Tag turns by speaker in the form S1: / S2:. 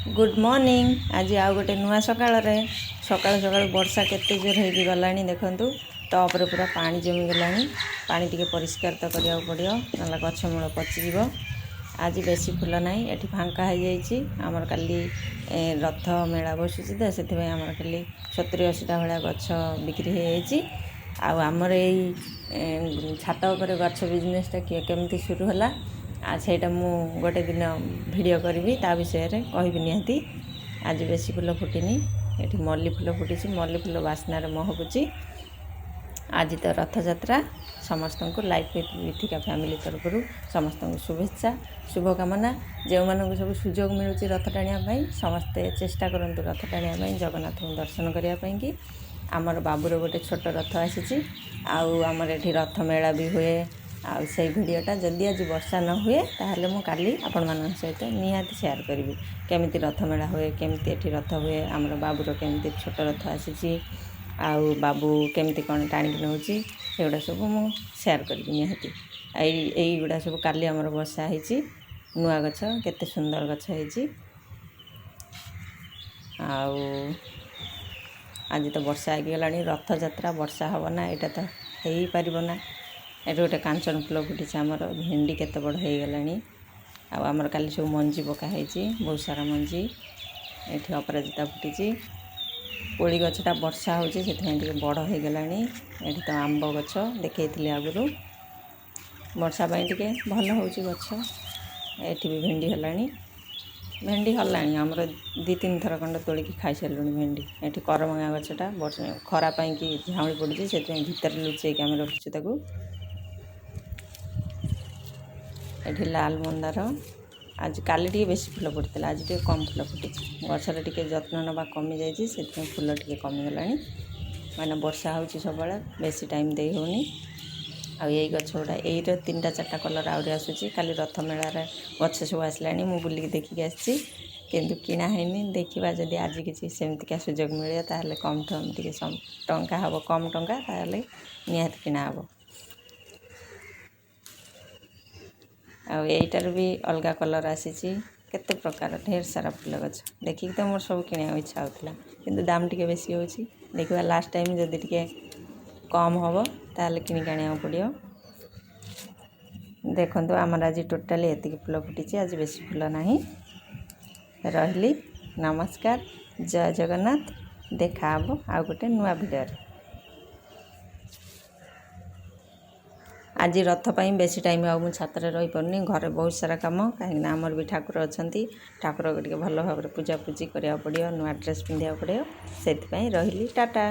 S1: Good morning. आज आउ गोटे नुआ सकाल सकाल सकाल वर्षा केते जोर हो गलानी देखंतु टॉप रे पूरा पानी जमी गलानी। पानी टिके परिष्कार तो करिया पड़ियो नला गछ मूल पचिजिव। आज बेसी फूल नाही एठी फांका हो जाईची। हमर काली रथ मेला बसुची त सेति भाई हमर काली 70-80 टा भला गछ बिक्री हो जाईची। आउ हमर एई छात ऊपर गछ बिजनेस ता केमती शुरू होला आज सेटा मु गोटे दिन वीडियो करी ता विषय रे कहबी निहाती। आज बेसी फूल फुटिनी एठी मल्ली फूल फुटिची। मल्ली फूल बास्नार महकुची। आज तो रथ यात्रा समस्त को लाइफ विथिका फैमिली तरफ समस्त को शुभेच्छा शुभकामना। जो मानक सब सुजोग मिलूँ रथ टाणिया समस्ते चेष्टा करंतु रथ टाणिया जगन्नाथ को दर्शन करने कि आमर बाबूर गोटे छोट रथ आसी आमर एठी रथ मेला भी हुए। आउ से भिडियोटा जदि आज वर्षा न हुए ताहले मु काली आपण मान सहित निहाती शेयर करी केमिति रथ मेला हुए केमिति एठी रथ हुए आमर बाबूर केमिति छोट रथ आसी आउ बाबू केमिति कौन टाणिक नौची एगुड़ा सब मु शेयर करी निहाती। गुड़ा सब काली आमर वर्षा होईची नुआ गछ केते सुंदर गछ होईची। आउ आज तो वर्षा आगलानी रथ यात्रा वर्षा हब ना एटा तो हेई पारिबो ना। ये गोटे कांचन फूल फुटी आमर भेंडी केते बड़ हो गलानी। आमर काली सब मंजी पकाई बहुत सारा मंजी एठी अपराजिता फुटी। कोड़ी गछटा वर्षा होची से बड़ हो गलानी। एठी तो आंब गछ देखैथिली आगुरु वर्षा पाई टिके भल होची गछ। एठी भी भेंडी हलानी भेंडी हलानी आमर 2-3 थर खंड तोलिकी खाई सारूनी भेंडी। एठी करमंगा गछटा खरा पाई कि झाउली पड़ी से भीतर लुचेक आम रखीचु ताकू। एठी लाल मंदार आज काली टी बेसी फूल फुटी आज टी कम फूल फुटी गचर टी जत्न नवा कमी जाइए से फूल टी कमी गलानी मैंने वर्षा होची सब बेसी टाइम दे होनी। आई गछ गुड़ा यही 3-4टा कलर आहरी आसूची। काली रथ मेलार गछ सब आसलानी मु बुलिक देखिक आसी किंतु किना हैनी देखा जदि आज किसी सेमतिका सुजोग मिले ताहले कम टे टंका हम कम टंका ताहले निहाती किना हम। आईटार भी अलग कलर आसी केते प्रकार ढेर सारा फूल गछ देखिक तो मोर सब किना इच्छा होता किंतु दाम टिके बेसी होची। देखा लास्ट टाइम जदि टिके कम हम ताहले किनिक आनिया पड़ियो। देखंतु आमर आज टोटाली एतिक फूल फुटी आज बेसी फूल नाही। रहिली नमस्कार जय जगन्नाथ। देखा हम आउ गोटे नुआ वीडियो। आज रथ पाई बेसी टाइम आउ छात्र रही पारनी घर बहुत सारा काम कहीं आमर भी ठाकुर अच्छा ठाकुर को भल भाव पूजा पूजी करा पड़ो नुआ ड्रेस पिंधा पड़ो से रही टाटा।